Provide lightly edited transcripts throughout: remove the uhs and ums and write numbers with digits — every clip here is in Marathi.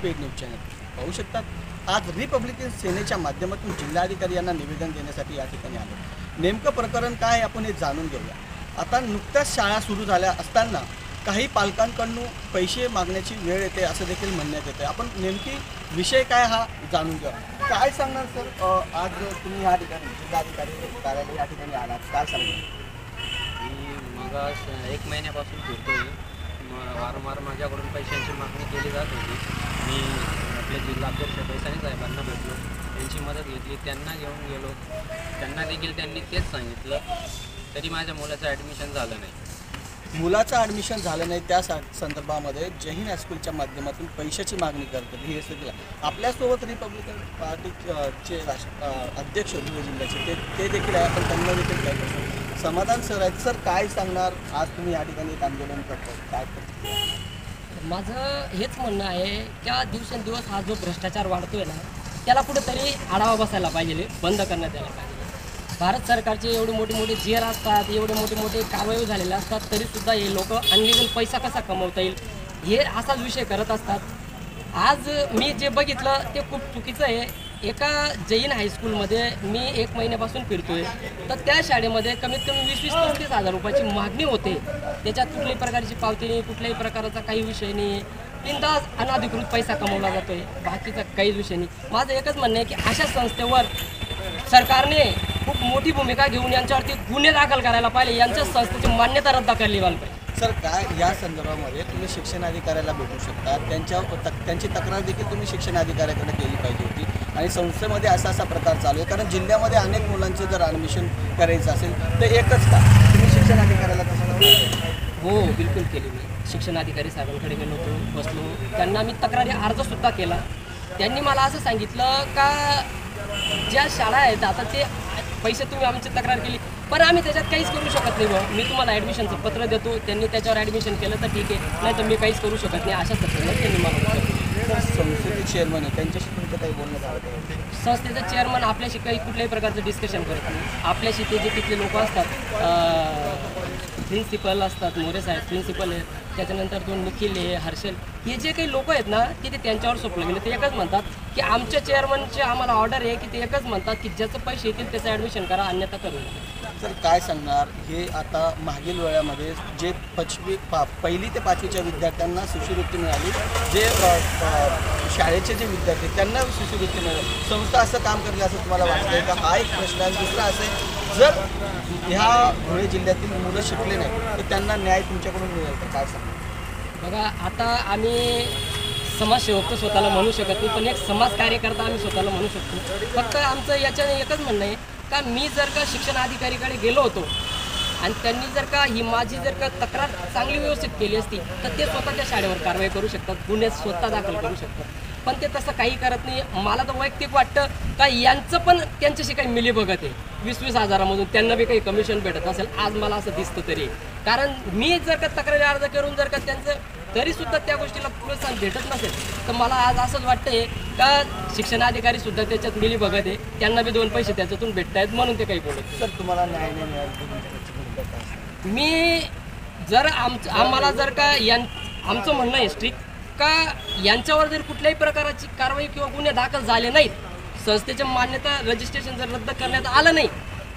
पेड न्यूज चॅनल पाहू शकतात. आज रिपब्लिकन सेनेच्या माध्यमातून जिल्हाधिकारी यांना निवेदन देण्यासाठी या ठिकाणी आलो. नेमकं प्रकरण काय आपण हे जाणून घेऊया. आता नुकत्याच शाळा सुरू झाल्या असताना काही पालकांकडून पैसे मागण्याची वेळ येते असं देखील म्हणण्यात येते. आपण नेमकी विषय काय हा जाणून घेऊया. काय सांगणार सर, आज तुम्ही या ठिकाणी जिल्हाधिकारी कार्यालय या ठिकाणी आलात, काय सांगणार? मी मग 1 महिन्यापासून फिरतोय. वारंवार माझ्याकडून पैशांची मागणी केली जात होती. मी आपले जिल्हाध्यक्ष पैसाणी साहेबांना भेटलो, त्यांची मदत घेतली, त्यांना घेऊन गेलो. त्यांना देखील त्यांनी तेच सांगितलं, तरी माझ्या मुलाचं ॲडमिशन झालं नाही. मुलाचं ॲडमिशन झालं नाही त्या संदर्भामध्ये जय हिंद हायस्कूलच्या माध्यमातून पैशाची मागणी करतात. हे सगळं आपल्यासोबत रिपब्लिकन पार्टीचे अध्यक्ष धुळे जिल्ह्याचे ते देखील आहे. आपण त्यांना देखील काय करतो. समाधान सर आहेत. सर काय सांगणार, आज तुम्ही या ठिकाणी एक आंदोलन करतो, काय करतो? माझं हेच म्हणणं आहे की दिवसेंदिवस हा जो भ्रष्टाचार वाढतोय ना, त्याला कुठेतरी आढावा बसायला पाहिजे, बंद करण्यात यायला पाहिजे. भारत सरकारचे एवढे मोठे जेर असतात, एवढे मोठे कारवाई झालेले असतात, तरीसुद्धा हे लोक अनलिगल पैसा कसा कमवता येईल हे असाच विषय करत असतात. आज मी जे बघितलं ते खूप चुकीचं आहे. एका जैन हायस्कूलमध्ये मी 1 महिन्यापासून फिरतोय, तर त्या शाळेमध्ये कमीत कमी 20-35 हजार रुपयाची मागणी होते. त्याच्यात कुठल्याही प्रकारची पावती नाही, कुठल्याही प्रकारचा काही विषय नाही. बिनधास्त अनधिकृत पैसा कमवला जातोय, बाकीचा काहीच विषय नाही. माझं एकच म्हणणं आहे की अशा संस्थेवर सरकारने खूप मोठी भूमिका घेऊन यांच्यावरती गुन्हे दाखल करायला पाहिजे, यांच्या संस्थेची मान्यता रद्द करली पाहिजे. सर काय या संदर्भामध्ये तुम्ही शिक्षणाधिकाऱ्याला भेटू शकता, त्यांची तक्रार देखील तुम्ही शिक्षणाधिकाऱ्याकडे केली पाहिजे होती. आणि संस्थेमध्ये असा प्रकार चालू आहे, कारण जिल्ह्यामध्ये अनेक मुलांचं जर ॲडमिशन करायचं असेल तर एकच का तुम्ही शिक्षणाधिकाऱ्याला तसं? हो, बिलकुल केली. मी शिक्षणाधिकारी साहेबांकडे गेलो होतो, बसलो, त्यांना मी तक्रारी अर्जसुद्धा केला. त्यांनी मला असं सांगितलं का ज्या शाळा आहेत आता ते पैसे तुम्ही आमची तक्रार केली, पण आम्ही त्याच्यात काहीच करू शकत नाही. मी तुम्हाला ॲडमिशनचं पत्र देतो, त्यांनी त्याच्यावर ॲडमिशन केलं तर ठीक आहे, नाही तर मी काहीच करू शकत नाही. अशा पद्धतीने त्यांनी मला संस्थेचे चेअरमन आहे, त्यांच्याशी तुमचं काही बोलणं झालं? संस्थेचा चेअरमन आपल्याशी काही कुठल्याही प्रकारचं डिस्कशन करत नाही. आपल्याशी ते जे तिथले लोक असतात, प्रिन्सिपल असतात, मोरे साहेब प्रिन्सिपल आहेत, त्याच्यानंतर तो निखिल आहे, हर्षल, हे जे काही लोक आहेत ना की ते त्यांच्यावर सोपलं गेले. ते एकच म्हणतात की आमच्या चेअरमनचे आम्हाला ऑर्डर आहे की ते एकच म्हणतात की ज्याचं पैसे येतील त्याचं ॲडमिशन करा, अन्यथा करू नका. सर काय सांगणार, हे आता मागील वेळामध्ये जे 1ली ते 5वीच्या विद्यार्थ्यांना शिष्यवृत्ती मिळाली, जे शाळेचे जे विद्यार्थी त्यांना शिष्यवृत्ती मिळाली, संस्था असं काम करते असं तुम्हाला वाटतंय का? हा एक प्रश्न आहे. दुसरा असेल, जर ह्या धुळे जिल्ह्यातील मुलं शिकले नाही तर त्यांना न्याय तुमच्याकडून मिळेल तर काय सांगणार? बघा, आता आम्ही समाजसेवक तर स्वतःला म्हणू शकत नाही, पण एक समाज कार्यकर्ता आम्ही स्वतःला म्हणू शकतो. फक्त आमचं याच्याने एकच म्हणणं आहे का मी जर का शिक्षण अधिकारीकडे गेलो होतो आणि त्यांनी जर का ही माझी जर का तक्रार चांगली व्यवस्थित केली असती तर ते स्वतःच्या शाळेवर कारवाई करू शकतात, गुन्हे स्वतः दाखल करू शकतात. पण ते तसं काही करत नाही. मला तर वैयक्तिक वाटतं का यांचं पण त्यांच्याशी काही मिलीभगत आहे. 20-20 हजारामधून त्यांना बी काही कमिशन भेटत असेल, आज मला असं दिसतं तरी. कारण मी जर का तक्रारी अर्ज करून जर का त्यांचं तरीसुद्धा त्या गोष्टीला प्रोत्साहन भेटत नसेल तर मला आज असंच वाटतंय का शिक्षणाधिकारीसुद्धा त्याच्यात मिलीभगत आहे, त्यांना बी 2 पैसे त्याच्यातून भेटत आहेत म्हणून ते काही बोलत. सर तुम्हाला न्याय नाही मिळाला, मी जर आम्हाला जर का आमचं म्हणणं आहे स्ट्रिक्ट का यांच्यावर जर कुठल्याही प्रकारची कारवाई किंवा गुन्हे दाखल झाले नाहीत, संस्थेच्या मान्यता रजिस्ट्रेशन जर रद्द करण्यात आलं नाही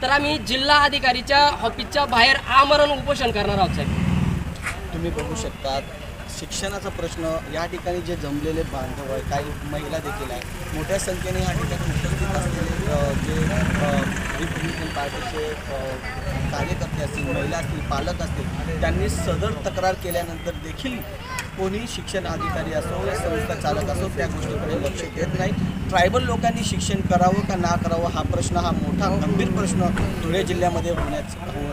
तर आम्ही जिल्हा अधिकारीच्या ऑफिसच्या बाहेर आमरण उपोषण करणार आहोत. साहेब तुम्ही बघू शकतात शिक्षणाचा प्रश्न या ठिकाणी जे जमलेले बांधव आहे, काही महिला देखील आहे, मोठ्या संख्येने या ठिकाणी उपस्थित असलेले जे रिपब्लिकन पार्टीचे कार्यकर्ते असतील, महिला असतील, पालक असतील, त्यांनी सदर तक्रार केल्यानंतर देखील कोणी शिक्षण अधिकारी असो या संस्था चालक असो त्या गोष्टीकडे लक्ष देत नाही. ट्रायबल लोकांनी शिक्षण करावं का ना करावं हा प्रश्न, हा मोठा गंभीर प्रश्न धुळे जिल्ह्यामध्ये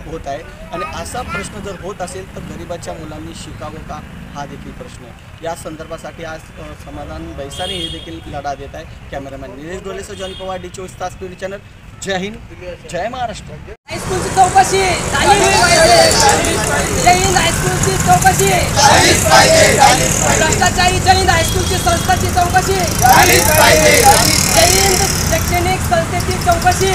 होत आहे. आणि असा प्रश्न जर होत असेल तर गरिबाच्या मुलांनी शिकावं का हा देखील प्रश्न आहे. या संदर्भासाठी आज समाधान बैसारे हे देखील लढा देत आहे. कॅमेरामॅन निलेश डोलेसह जॉनी पवार, D24 तास पीडी चॅनल. जय हिंद, जय महाराष्ट्र. हायस्कूलची चौकशी जय हिंद हायस्कूलची चौकशी, भ्रष्टाचारी जय हिंद हायस्कूलची संस्थाची चौकशी, जय हिंद शैक्षणिक संस्थेची चौकशी,